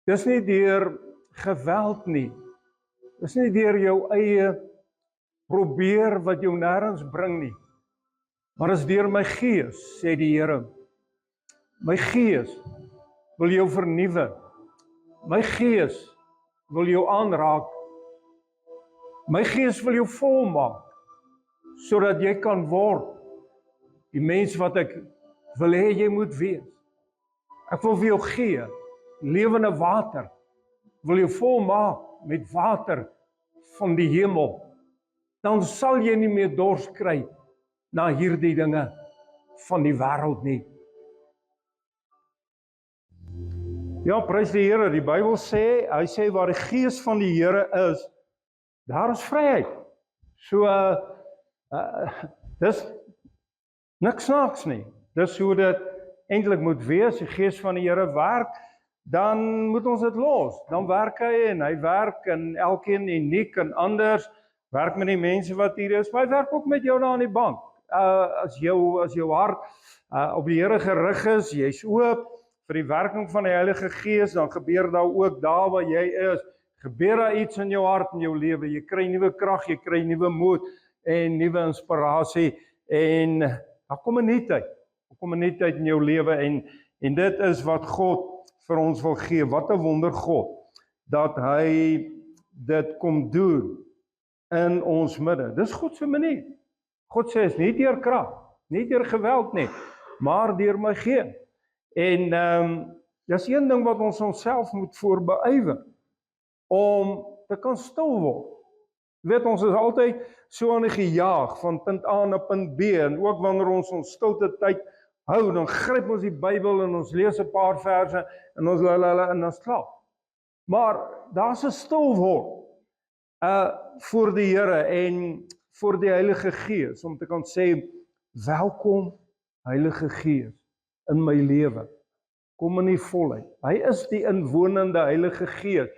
Dis nie deur geweld nie. Dis nie deur jou eie probeer wat jou nêrens bring nie. Maar is deur my gees, sê die Here. My gees wil jou vernuwe. My gees wil jou aanraak. My gees wil jou volmaak, sodat jy kan word die mens wat ek wil hê jy moet wees. Ek wil vir jou gee, lewende water, wil jou volmaak met water van die hemel. Dan sal jy nie meer dors kry na hierdie dinge van die wêreld nie. Ja, prys die Here, die Bybel sê, hy sê waar die gees van die Here is, daar is vryheid. So, dis niks snaaks nie. Dis hoe dit eintlik moet wees. Die gees van die Here werk, dan moet ons dit los. Dan werk hy en hy werk en elkeen uniek en anders. Werk met die mense wat hier is, maar hy werk ook met jou daar aan die bank. As jou hart op die Here gerig is, jy's oop vir die werking van die Heilige Gees, dan gebeur daar ook daar waar jy is, gebeur daar iets in jou hart en jou lewe. Jy kry nuwe krag, jy kry nuwe moed en nuwe inspirasie en daar kom 'n nuutheid. Daar kom 'n nuutheid in jou lewe en dit is wat God vir ons wil gee. Wat 'n wonder God dat hy dit kom doen in ons midde. Dis God se manier. God sê is nie deur krag, nie deur geweld nie, maar deur my gees. En dis een ding wat ons onsself moet voorbeywer om te kan stil word. Jy weet, ons is altyd so aan die gejaag van punt A na punt B en ook wanneer ons stilte tyd hou, dan gryp ons die Bybel en ons lees 'n paar verse en ons en ons slaap. Maar daar's 'n stil word voor die Here en voor die Heilige Gees om te kan sê, welkom Heilige Gees in my lewe. Kom in die volheid. Hy is die inwonende Heilige Gees,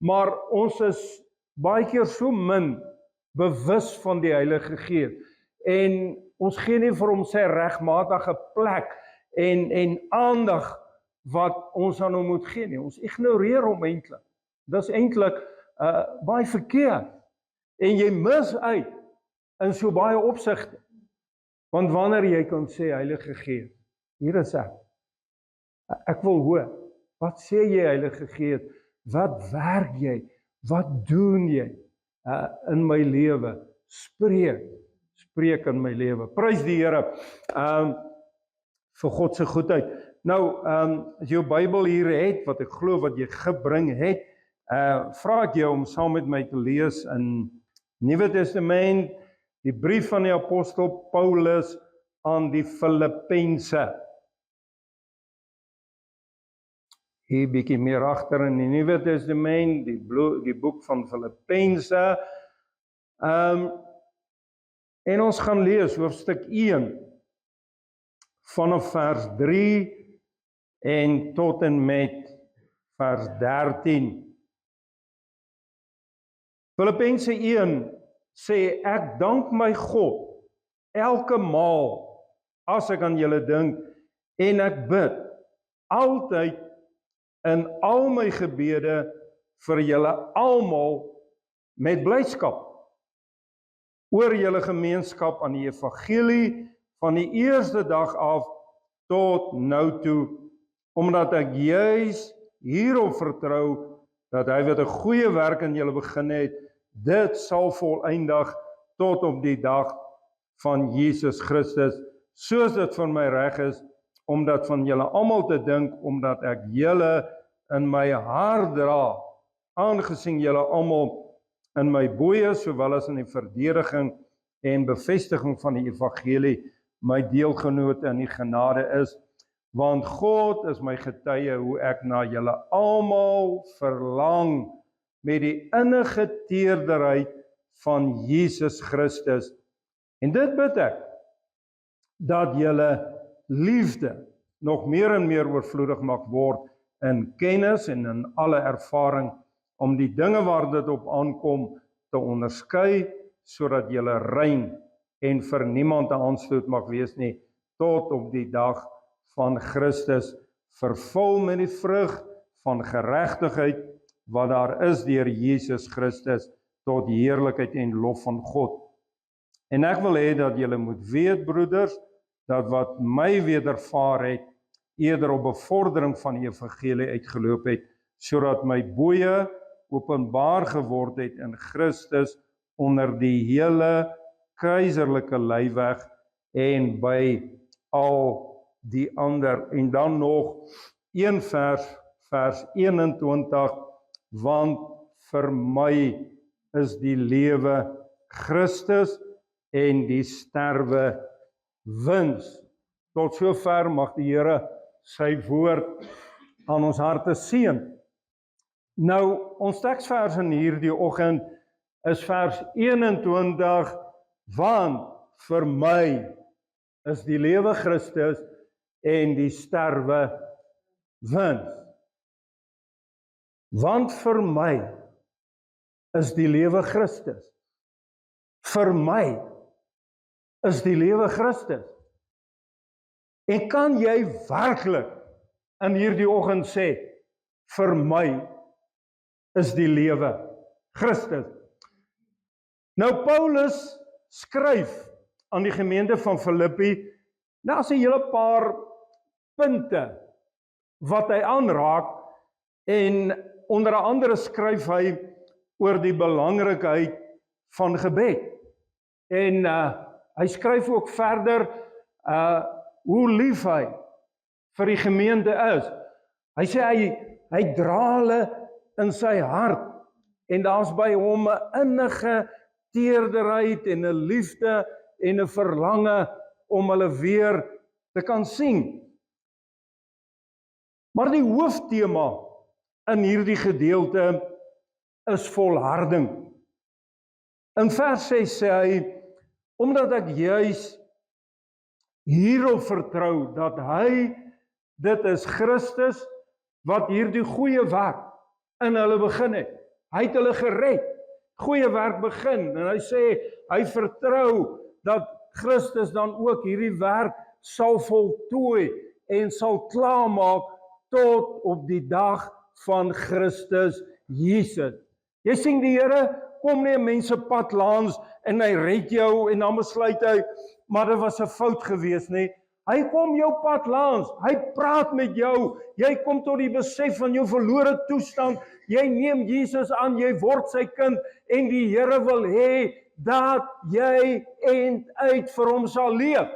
maar ons is baie keer so min bewus van die Heilige Gees en ons gee nie vir hom sy regmatige plek en aandag wat ons aan hom moet gee nie. Ons ignoreer hom eintlik. Dis eintlik baie verkeerd. En jy mis uit in so baie opsigte. Want wanneer jy kan sê, Heilige Gees, hier is ek. Ek wil hoor, wat sê jy, Heilige Gees? Wat werk jy? Wat doen jy in my lewe? Spreek in my lewe. Prys die Here vir God se goedheid. Nou, as jy jou Bybel hier het, wat ek glo wat jy gebring het, vra ek jou om saam met my te lees in Nuwe Testament, die brief van die apostel Paulus aan die Filippense. Hier bietjie meer agter in die Nuwe Testament, die boek van Filippense. En ons gaan lees hoofstuk 1 vanaf vers 3 en tot en met vers 13. Filippense 1 sê, ek dank my God elke maal as ek aan julle dink en ek bid altyd in al my gebede vir julle almal met blydskap oor julle gemeenskap aan die evangelie van die eerste dag af tot nou toe, omdat ek juis hierop vertrou dat hy wat 'n goeie werk in julle begin het, dit sal volëindig tot op die dag van Jesus Christus, soos dit vir my reg is, om dat van julle almal te dink, omdat ek julle in my hart dra, aangesien julle almal in my boeye, sowel as in die verdediging en bevestiging van die evangelie, my deelgenote in die genade is, want God is my getuie hoe ek na julle almal verlang met die innige teerderheid van Jesus Christus. En dit bid ek, dat julle liefde nog meer en meer oorvloedig mag word in kennis en in alle ervaring, om die dinge waar dit op aankom te onderskei, sodat julle rein en vir niemand 'n aanstoot mag wees nie, tot op die dag van Christus, vervul met die vrug van geregtigheid wat daar is deur Jesus Christus tot heerlikheid en lof van God. En ek wil hê dat julle moet weet, broeders, dat wat my wedervaar het, eerder op bevordering van die evangelie uitgeloop het, sodat my boeye openbaar geword het in Christus onder die hele keiserlike leiweg en by al die ander. En dan nog een vers 21, want vir my is die lewe Christus en die sterwe wins. Tot sover mag die Here sy woord aan ons harte seën. Nou, ons teksvers in hierdie oggend is vers 21, want vir my is die lewe Christus en die sterwe wins. Want vir my is die lewe Christus. Vir my is die lewe Christus. En kan jy werklik in hierdie oggend sê, vir my is die lewe Christus? Nou Paulus skryf aan die gemeente van Filippi, daar's 'n hele paar punte wat hy aanraak, en onder andere skryf hy oor die belangrikheid van gebed. En hy skryf ook verder hoe lief hy vir die gemeente is. Hy sê hy dra hulle in sy hart, en daar's by hom 'n innige teerderheid en 'n liefde en 'n verlange om hulle weer te kan sien. Maar die hooftema in hierdie gedeelte is volharding. In vers 6 sê hy, omdat ek juis hierop vertrou dat dit is Christus wat hierdie goeie werk in hulle begin het. Hy het hulle gered, goeie werk begin, en hy sê, hy vertrou dat Christus dan ook hierdie werk sal voltooi en sal klaarmaak tot op die dag van Christus Jesus. Jy sien, die Here kom nie 'n mens se pad langs en hy red jou en dan besluit hy, maar dit was 'n fout gewees, nie. Hy kom jou pad langs, hy praat met jou, jy kom tot die besef van jou verlore toestand, jy neem Jesus aan, jy word sy kind, en die Here wil hê dat jy uit vir hom sal leef,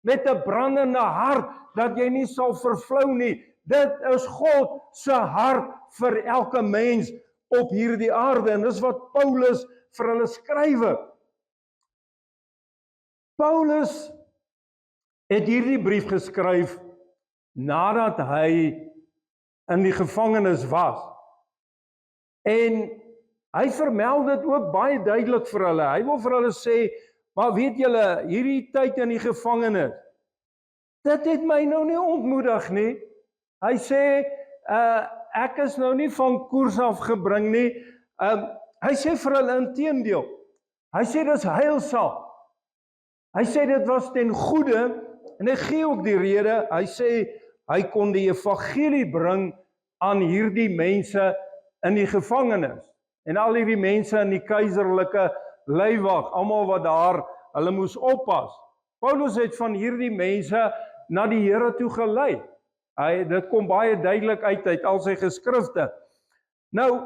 met 'n brandende hart, dat jy nie sal vervlou nie. Dit is God se hart vir elke mens op hierdie aarde, en dis wat Paulus vir hulle skrywe. Paulus het hierdie brief geskryf nadat hy in die gevangenis was. En hy vermeld dit ook baie duidelik vir hulle. Hy wil vir hulle sê, maar weet julle, hierdie tyd in die gevangenis, dit het my nou nie ontmoedig nie. Hy sê, ek is nou nie van koers af gebring nie. Hy sê vir hulle inteendeel. Hy sê dis heilsaam. Hy sê dit was ten goeie, en hy gee ook die rede. Hy sê hy kon die evangelie bring aan hierdie mense in die gevangenis. En al hierdie mense in die keiserlike leiwag, almal wat daar, hulle moes oppas. Paulus het van hierdie mense na die Here toe gelei. Dit kom baie duidelik uit al sy geskrifte. Nou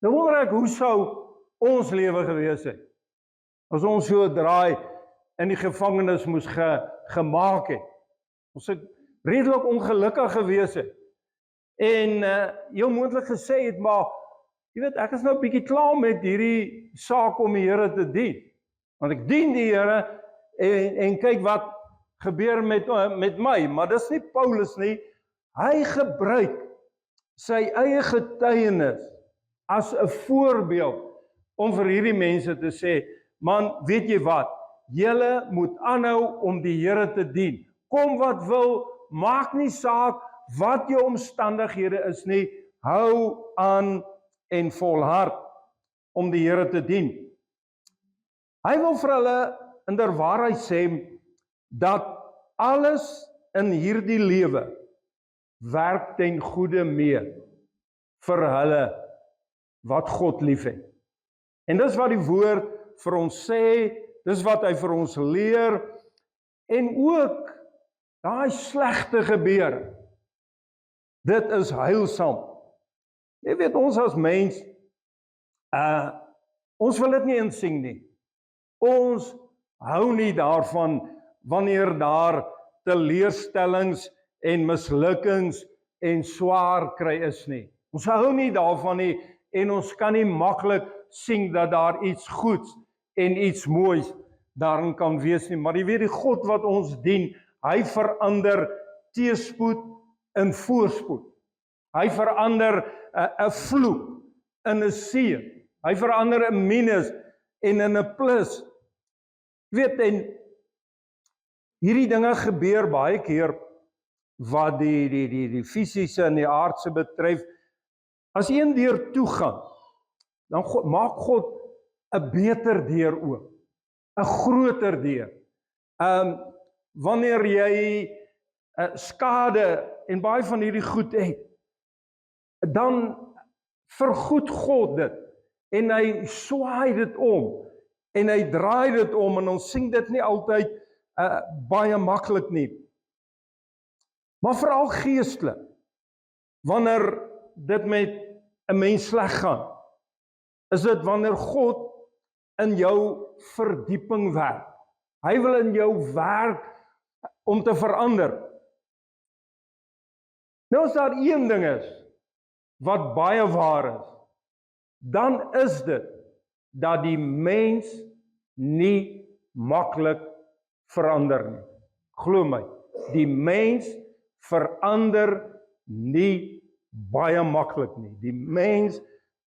wonder ek, hoe sou ons lewe gewees het, as ons so draai in die gevangenis moes gemaak het. Ons het redelik ongelukkig gewees het. En heel moontlik gesê het, maar jy weet, ek is nou 'n bietjie klaar met hierdie saak om die Here te dien. Want ek dien die Here en kyk wat gebeur met my, maar dis nie Paulus nie. Hy gebruik sy eie getuienis as 'n voorbeeld om vir hierdie mense te sê, man, weet jy wat, julle moet aanhou om die Here te dien. Kom wat wil, maak nie saak wat jou omstandighede is nie, hou aan en volhard om die Here te dien. Hy wil vir hulle inderwaarheid sê dat alles in hierdie lewe werk ten goeie mee vir hulle wat God liefhet. En dis wat die woord vir ons sê, dis wat hy vir ons leer, en ook daai slegte gebeure, dit is heilsaam. Jy weet, ons as mens, ons wil dit nie insien nie. Ons hou nie daarvan wanneer daar teleurstellings en mislukkings en swaar kry is nie. Ons hou nie daarvan nie en ons kan nie maklik sien dat daar iets goeds en iets moois daarin kan wees nie. Maar jy weet die God wat ons dien, hy verander teëspoed in voorspoed. Hy verander 'n vloek in 'n seën. Hy verander 'n minus en in 'n plus. Weet, en hierdie dinge gebeur baie keer wat die fisiese en die aardse betref. As een deur toegaan, dan maak God 'n beter deur oop, 'n groter deur. Wanneer jy skade en baie van hierdie goed het, dan vergoed God dit en hy swaai dit om en hy draai dit om en ons sien dit nie altyd baie maklik nie. Maar veral geestelik, wanneer dit met 'n mens sleg gaan, is dit wanneer God in jou verdieping werk. Hy wil in jou werk om te verander. Nou as daar een ding is wat baie waar is, dan is dit dat die mens nie maklik verander nie. Glo my, die mens verander nie baie maklik nie. Die mens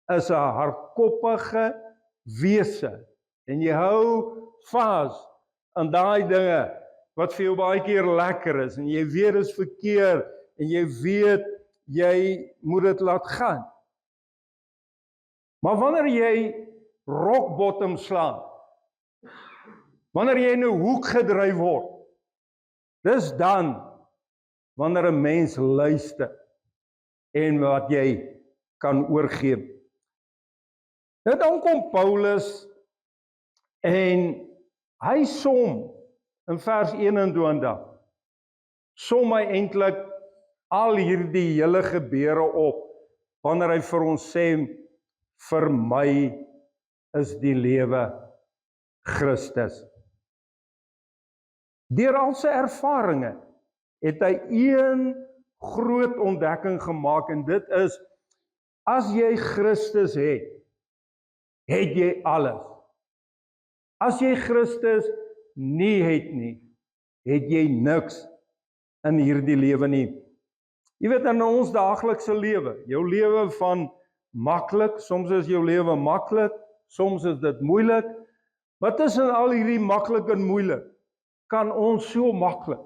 is 'n hardkoppige wese en jy hou vas aan daai dinge wat vir jou baie keer lekker is en jy weet is verkeerd en jy weet jy moet dit laat gaan. Maar wanneer jy rock bottom slaan, wanneer jy in 'n hoek gedryf word, dis dan wanneer 'n mens luister en wat jy kan oorgee. Nou dan kom Paulus en hy som in vers 21, som hy eintlik al hierdie hele gebeure op, wanneer hy vir ons sê, vir my is die lewe Christus. Deur al sy ervarings het hy een groot ontdekking gemaak en dit is, as jy Christus het jy alles. As jy Christus nie het nie, het jy niks in hierdie lewe nie. Jy weet, in ons daaglikse lewe, jou lewe van maklik, soms is jou lewe maklik, soms is dit moeilik, maar tussen al hierdie maklik en moeilik, kan ons so maklik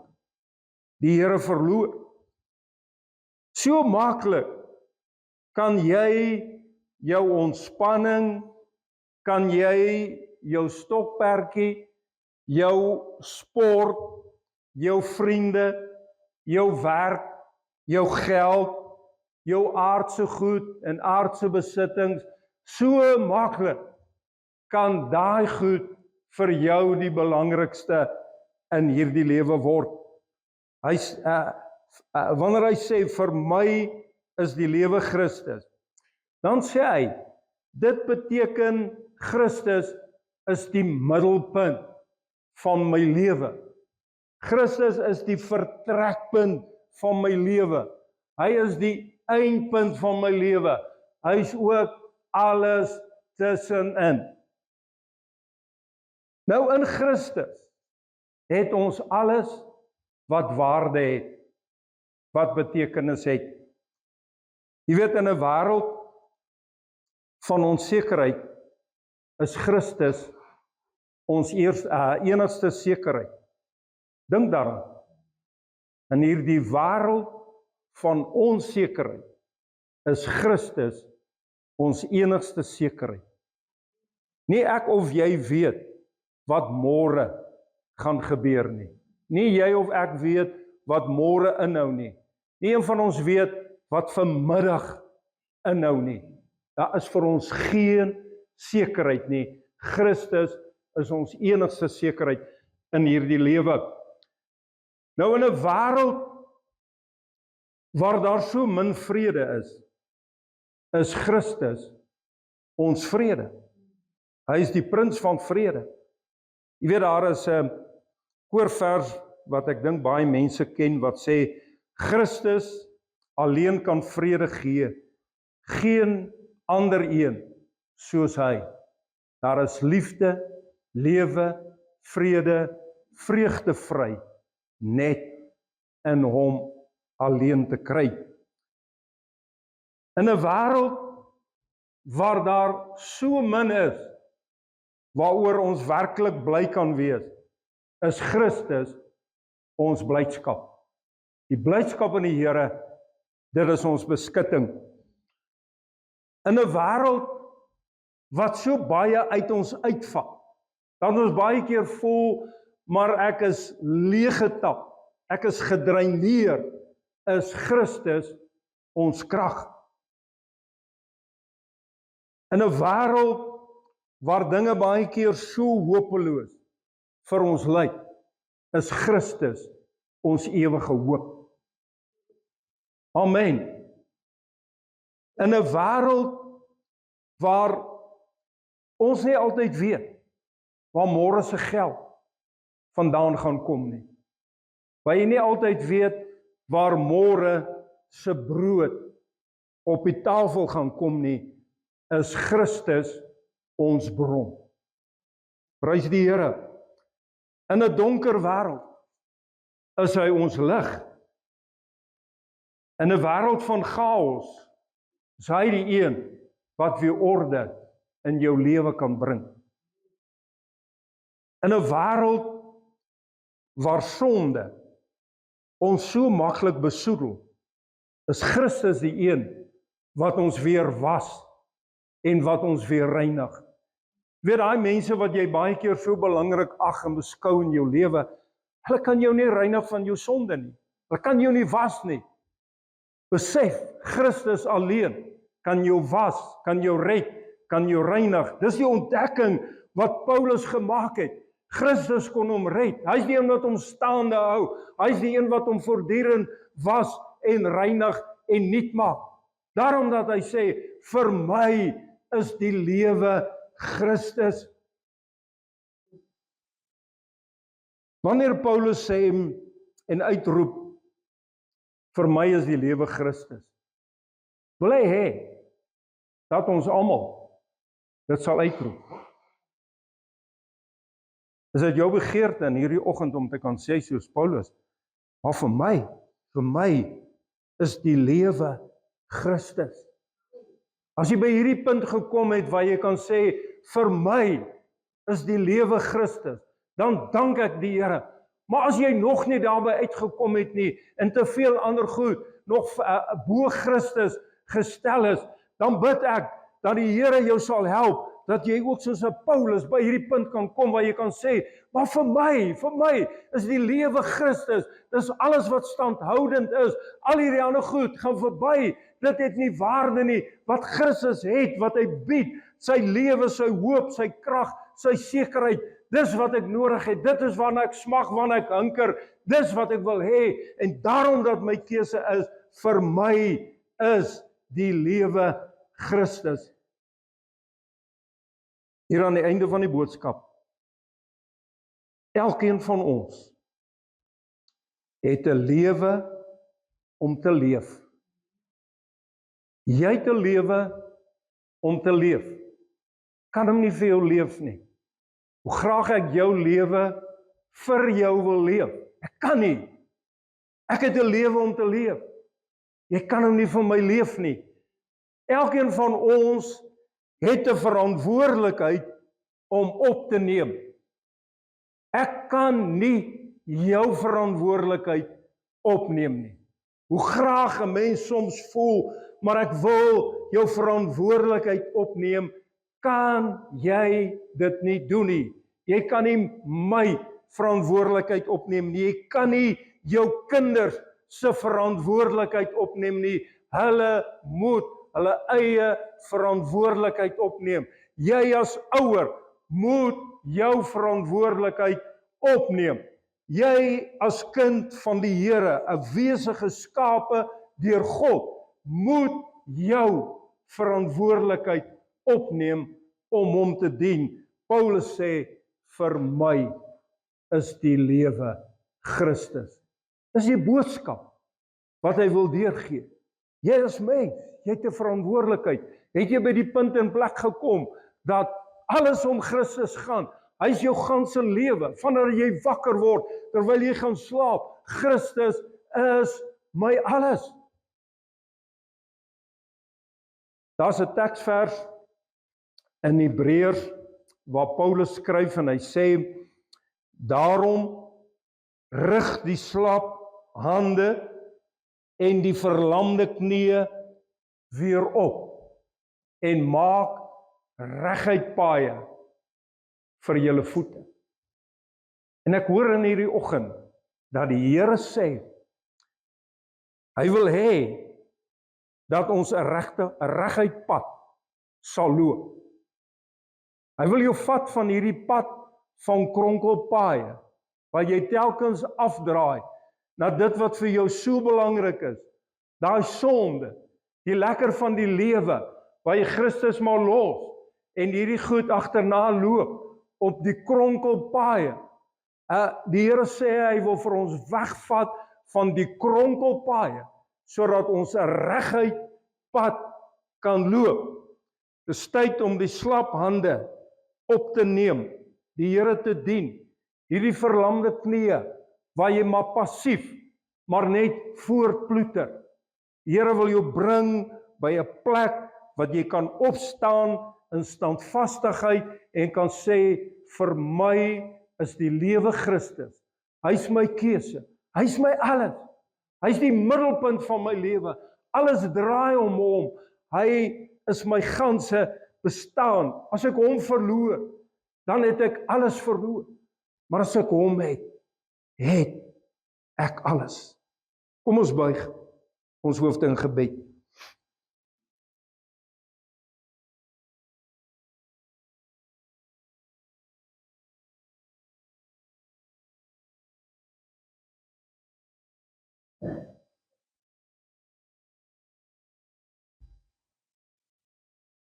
die Here verloor. So maklik kan jy jou ontspanning, kan jy jou stokperdjie, jou sport, jou vriende, jou werk, jou geld, jou aardse goed en aardse besittings, so maklik kan daai goed vir jou die belangrikste in hierdie lewe word. Wanneer hy sê, vir my is die lewe Christus, dan sê hy, dit beteken Christus is die middelpunt van my lewe. Christus is die vertrekpunt van my lewe. Hy is die eindpunt van my lewe. Hy is ook alles tussenin. Nou in Christus het ons alles wat waarde het, wat betekenis het. Jy weet, in 'n wêreld van onsekerheid is Christus ons enigste sekerheid. Dink daaraan. In hierdie wêreld van onsekerheid is Christus ons enigste sekerheid. Nie ek of jy weet wat môre gaan gebeur nie. Nie jy of ek weet wat môre inhou nie. Nie een van ons weet wat vanmiddag inhou nie. Daar is vir ons geen sekerheid nie. Christus is ons enigste sekerheid in hierdie lewe. Nou in 'n wêreld waar daar so min vrede is Christus ons vrede. Hy is die prins van vrede. Jy weet, daar is 'n koorvers wat ek dink baie mense ken wat sê, Christus alleen kan vrede gee, geen ander een soos hy. Daar is liefde, lewe, vrede, vreugdevry, net in hom alleen te kry. In 'n wêreld waar daar so min is, waaroor ons werklik bly kan wees, is Christus ons blydskap. Die blydskap in die Here, dit is ons beskutting. In 'n wêreld wat so baie uit ons uitvat, dan ons baie keer voel, maar ek is leeggetap, ek is gedreineer, is Christus ons krag. In 'n wêreld waar dinge baie keer so hopeloos vir ons lyk, is Christus ons ewige hoop. Amen. In 'n wêreld waar ons nie altyd weet waar môre se geld vandaan gaan kom nie. Waar jy nie altyd weet waar môre se brood op die tafel gaan kom nie, is Christus ons bron. Prys die Here. In 'n donker wêreld is hy ons lig. In 'n wêreld van chaos is hy die een wat weer orde in jou lewe kan bring. In 'n wêreld waar sonde ons so maklik besoedel, is Christus die een wat ons weer was en wat ons weer reinig. Weet daai mense wat jy baie keer so belangrik ag en beskou in jou lewe, hulle kan jou nie reinig van jou sonde nie. Hulle kan jou nie was nie. Besef, Christus alleen kan jou was, kan jou red, kan jou reinig. Dis die ontdekking wat Paulus gemaak het. Christus kon hom red. Hy's die een wat hom staande hou. Hy's die een wat hom voortdurend was en reinig en nuut maak. Daarom dat hy sê, vir my is die lewe Christus. Wanneer Paulus sê en uitroep, vir my is die lewe Christus, wil hy hê dat ons almal dit sal uitroep. Is dit jou begeerte in hierdie oggend om te kan sê soos Paulus, maar vir my is die lewe Christus. As jy by hierdie punt gekom het waar jy kan sê, vir my is die lewe Christus, dan dank ek die Here. Maar as jy nog nie daarby uitgekom het nie, en te veel ander goed nog bo Christus gestel is, dan bid ek dat die Here jou sal help, dat jy ook soos 'n Paulus by hierdie punt kan kom waar jy kan sê, maar vir my is die lewe Christus, dis alles wat standhoudend is, al hierdie ander goed gaan verby, dit het nie waarde nie, wat Christus het, wat hy bied, sy lewe, sy hoop, sy krag, sy sekerheid, dis wat ek nodig het, dit is waarna ek smag, waarna ek hunker, dis wat ek wil hê, en daarom dat my keuse is, vir my is die lewe Christus. Hier aan die einde van die boodskap, elkeen van ons het 'n lewe om te leef. Jy het 'n lewe om te leef. Kan hom nie vir jou leef nie. Hoe graag ek jou lewe vir jou wil leef. Ek kan nie. Ek het 'n lewe om te leef. Jy kan hom nie vir my leef nie. Elkeen van ons het 'n verantwoordelikheid om op te neem. Ek kan nie jou verantwoordelikheid opneem nie. Hoe graag 'n mens soms voel, maar ek wil jou verantwoordelikheid opneem, kan jy dit nie doen nie. Jy kan nie my verantwoordelikheid opneem nie. Jy kan nie jou kinders se verantwoordelikheid opneem nie. Hulle moet hulle eie verantwoordelikheid opneem. Jy as ouer moet jou verantwoordelikheid opneem. Jy as kind van die Here, 'n wese geskape deur God, moet jou verantwoordelikheid opneem om hom te dien. Paulus sê, vir my is die lewe Christus. Dis die boodskap wat hy wil deurgee. Jy as mens, jy het 'n verantwoordelikheid. Het jy by die punt en plek gekom dat alles om Christus gaan? Hy is jou ganse lewe, vanaf jy wakker word, terwyl jy gaan slaap. Christus is my alles. Daar's 'n teksvers in Hebreërs waar Paulus skryf en hy sê, daarom rig die slap hande en die verlamde knieë weer op en maak reguit paaie vir julle voete. En ek hoor in hierdie oggend dat die Here sê, hy wil hê dat ons 'n reguit pad sal loop. Hy wil jou vat van hierdie pad van kronkelpaaie, waar jy telkens afdraai na dit wat vir jou so belangrik is. Daai sonde, die lekker van die lewe, waar jy Christus maar los en hierdie goed agterna loop op die kronkelpaaie. Die Here sê hy wil vir ons wegvat van die kronkelpaaie, sodat ons 'n reguit pad kan loop. Dis tyd om die slap hande op te neem, die Here te dien, hierdie verlamde knieë, waar jy maar passief, maar net voortploeter. Die Here wil jou bring by 'n plek wat jy kan opstaan in standvastigheid en kan sê, vir my is die lewe Christus. Hy's my keuse, hy's my alles. Hy's die middelpunt van my lewe. Alles draai om hom. Hy is my ganse bestaan. As ek hom verloor, dan het ek alles verloor. Maar as ek hom het ek alles. Kom ons buig ons hoofde in gebed.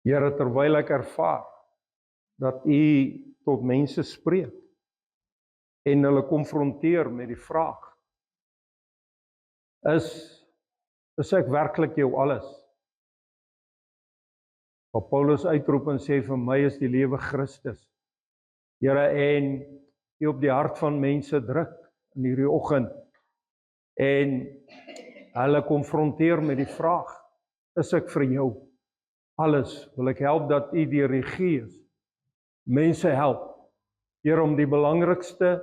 Here, terwyl ek ervaar dat U tot mense spreek en hulle konfronteer met die vraag, is ek werklik jou alles? Wat Paulus uitroep en sê, vir my is die lewe Christus. Here, en U op die hart van mense druk in hierdie oggend en hulle konfronteer met die vraag, is ek vir jou alles? Wil ek help dat U deur die Gees mense help, Here, om die belangrikste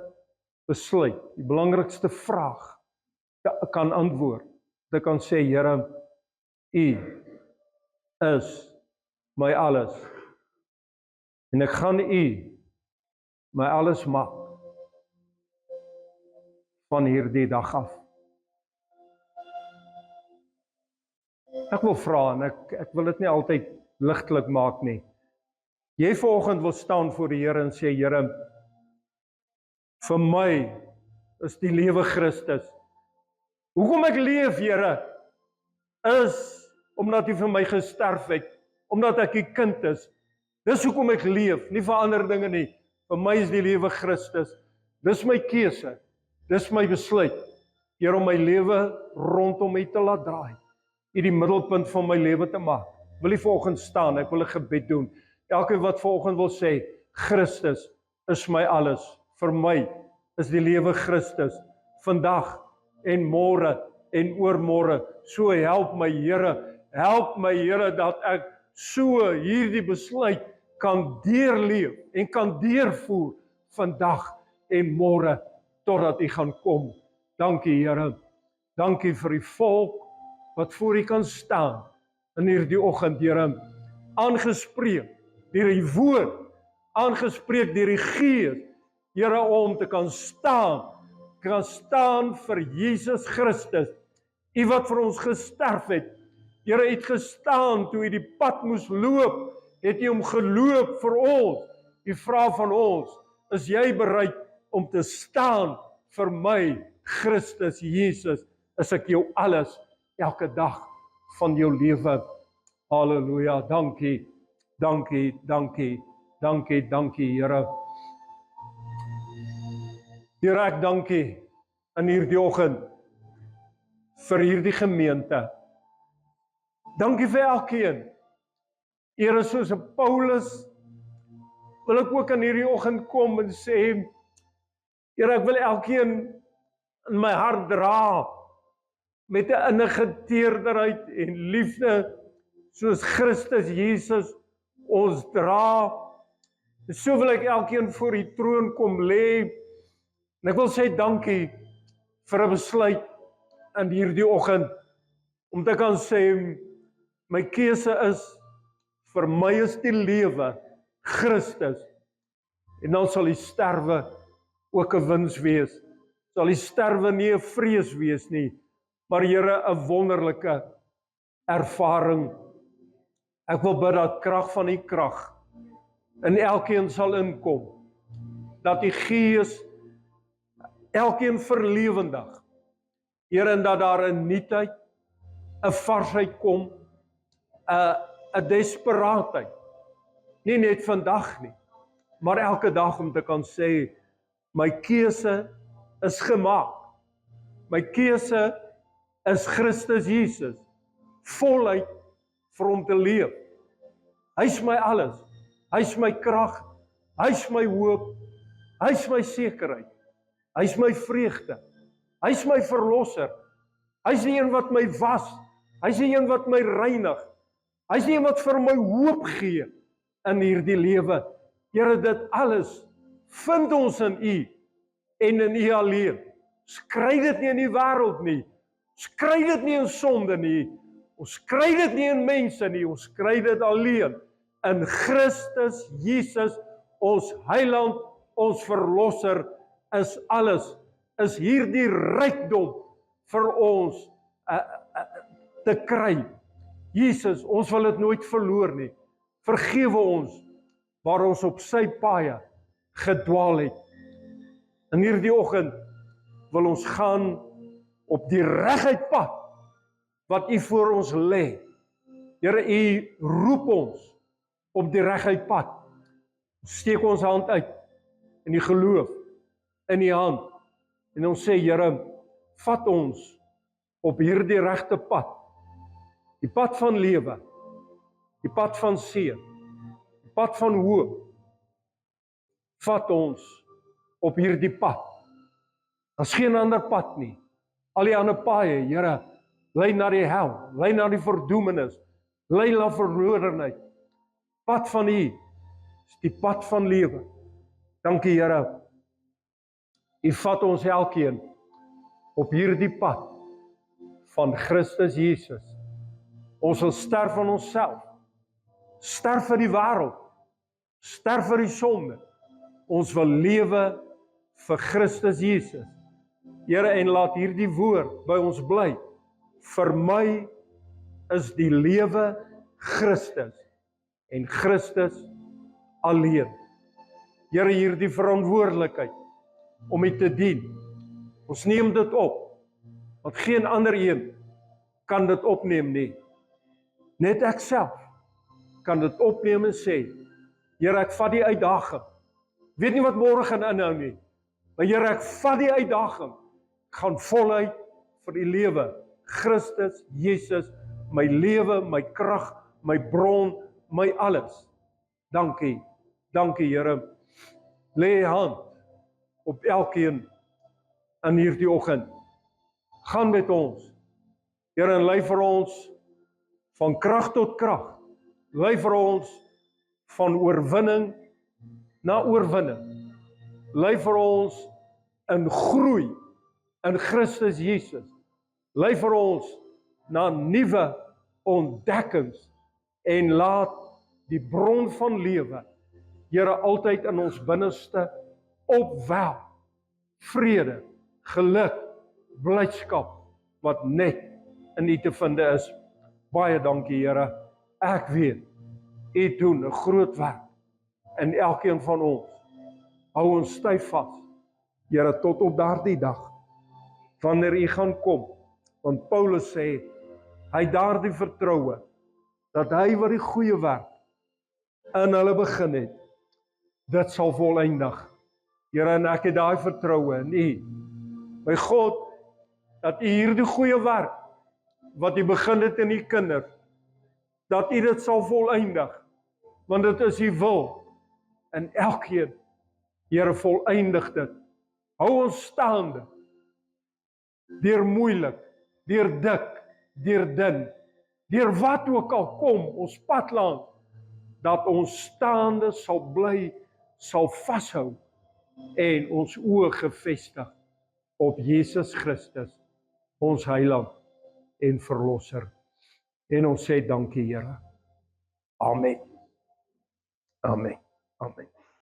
besluit, die belangrikste vraag te kan antwoord. Dat kan sê, Here, U is my alles. En ek gaan U my alles maak van hierdie dag af. Ek wil vra, en ek wil dit nie altyd ligtelik maak nie. Jy vanoggend wil staan voor die Here en sê, Here, vir my is die lewe Christus. Hoekom ek leef, Here, is omdat U vir my gesterf het, omdat ek U kind is. Dis hoekom ek leef, nie vir ander dinge nie. Vir my is die lewe Christus. Dis my keuse, dis my besluit, Here, om my lewe rondom U te laat draai. U die middelpunt van my lewe te maak. Wil U vanoggend staan, ek wil 'n gebed doen. Elkeen wat vanoggend wil sê, Christus is my alles. Vir my is die lewe Christus. Vandag en môre en oormôre. So help my Here, dat ek so hierdie besluit kan deurleef en kan deurvoer vandag en môre totdat U gaan kom. Dankie, Here. Dankie vir die volk wat voor U kan staan in hierdie oggend, Here, aangespreek deur die woord, aangespreek deur die Gees, Here, om te kan staan vir Jesus Christus U wat vir ons gesterf het. Here, het gestaan toe U die pad moes loop, het U hom geloop vir ons. U vra van ons, is jy bereid om te staan vir my, Christus Jesus? Is ek jou alles, elke dag van jou lewe? Halleluja, dankie, dankie, dankie, dankie, dankie, Here. Here, ek dankie in hierdie oggend vir hierdie gemeente. Dankie vir elkeen. Here, soos Paulus, wil ek ook in hierdie oggend kom en sê, Here, ek wil elkeen in my hart dra, met 'n innige teerderheid en liefde, soos Christus Jesus ons dra. So wil ek elkeen voor die troon kom lê, en ek wil sê dankie vir 'n besluit in hierdie oggend, om te kan sê, my keuse is, vir my is die lewe, Christus, en dan sal die sterwe ook 'n wins wees. Sal die sterwe nie 'n vrees wees nie, maar Here, 'n wonderlike ervaring. Ek wil bid dat krag van die krag in elkeen sal inkom, dat die Gees elkeen verlewendig, Here, en dat daar 'n nuutheid, 'n varsheid kom, 'n desperaatheid, nie net vandag nie, maar elke dag om te kan sê, my keuse is gemaak. My keuse is Christus Jesus, voluit vir hom te leef. Hy's my alles, hy's my krag, hy's my hoop, hy's my sekerheid, hy's my vreugde, hy's my verlosser, hy's die een wat my was, hy's die een wat my reinig, hy's die een wat vir my hoop gee in hierdie lewe. Here, dit alles vind ons in U en in U alleen. Ons kry dit nie in die wêreld nie. Ons kry dit nie in sonde nie. Ons kry dit nie in mense nie. Ons kry dit alleen in Christus Jesus, ons heiland, ons verlosser, is alles, is hierdie rykdom vir ons te kry. Jesus, ons wil dit nooit verloor nie. Vergewe ons waar ons op sy paaie gedwaal het. In hierdie oggend wil ons gaan op die reguit pad wat U voor ons lê. Here, U roep ons op die reguit pad. Steek ons hand uit in die geloof, in die hand, en ons sê, Here, vat ons op hierdie regte pad, die pad van lewe, die pad van seën, die pad van hoop. Vat ons op hierdie pad. Daar's geen ander pad nie. Al die ander paaie, Here, lei na die hel, lei na die verdoemenis, lei na verlorenheid. Pad van U is die pad van lewe. Dankie, Here. U vat ons elkeen op hierdie pad van Christus Jesus. Ons wil sterf aan onsself, sterf vir die wêreld, sterf vir die sonde. Ons wil lewe vir Christus Jesus. Here, en laat hierdie woord by ons bly. Vir my is die lewe Christus en Christus alleen. Here, hierdie verantwoordelikheid om U te dien. Ons neem dit op, want geen ander een kan dit opneem nie. Net ek self kan dit opneem en sê, Here, ek vat die uitdaging. Weet nie wat môre gaan inhou nie. Maar Here, ek vat die uitdaging. Ek gaan voluit vir die lewe. Christus Jesus, my lewe, my krag, my bron, my alles. Dankie. Dankie, Here. Lê hand op elkeen in hierdie oggend. Gaan met ons. Here, en lei vir ons van krag tot krag. Lei vir ons van oorwinning na oorwinning. Lei vir ons in groei in Christus Jesus. Lei vir ons na nuwe ontdekkings en laat die bron van lewe, Here, altyd in ons binneste opwel. Vrede, geluk, blydskap wat net in U te vind is. Baie dankie, Here. Ek weet, U doen 'n groot werk in elkeen van ons. Hou ons styf vas, Here, tot op daardie dag, wanneer U gaan kom. Want Paulus sê, hy daardie vertroue, dat hy wat die goeie werk in hulle begin het, dit sal volëindig. Here, en ek het daai vertroue in U. My God, dat U hierdie goeie werk, wat U begin het in U kinders, dat U dit sal volëindig, want dit is U wil, en elkeen, Here, volëindig dit. Hou ons staande, deur moeilik, deur dik, deur dun, deur wat ook al kom, ons pad langs, dat ons staande sal bly, sal vashou, en ons oë gefestig op Jesus Christus, ons Heiland en Verlosser. En ons sê dankie, Here. Amen. Amen. Amen.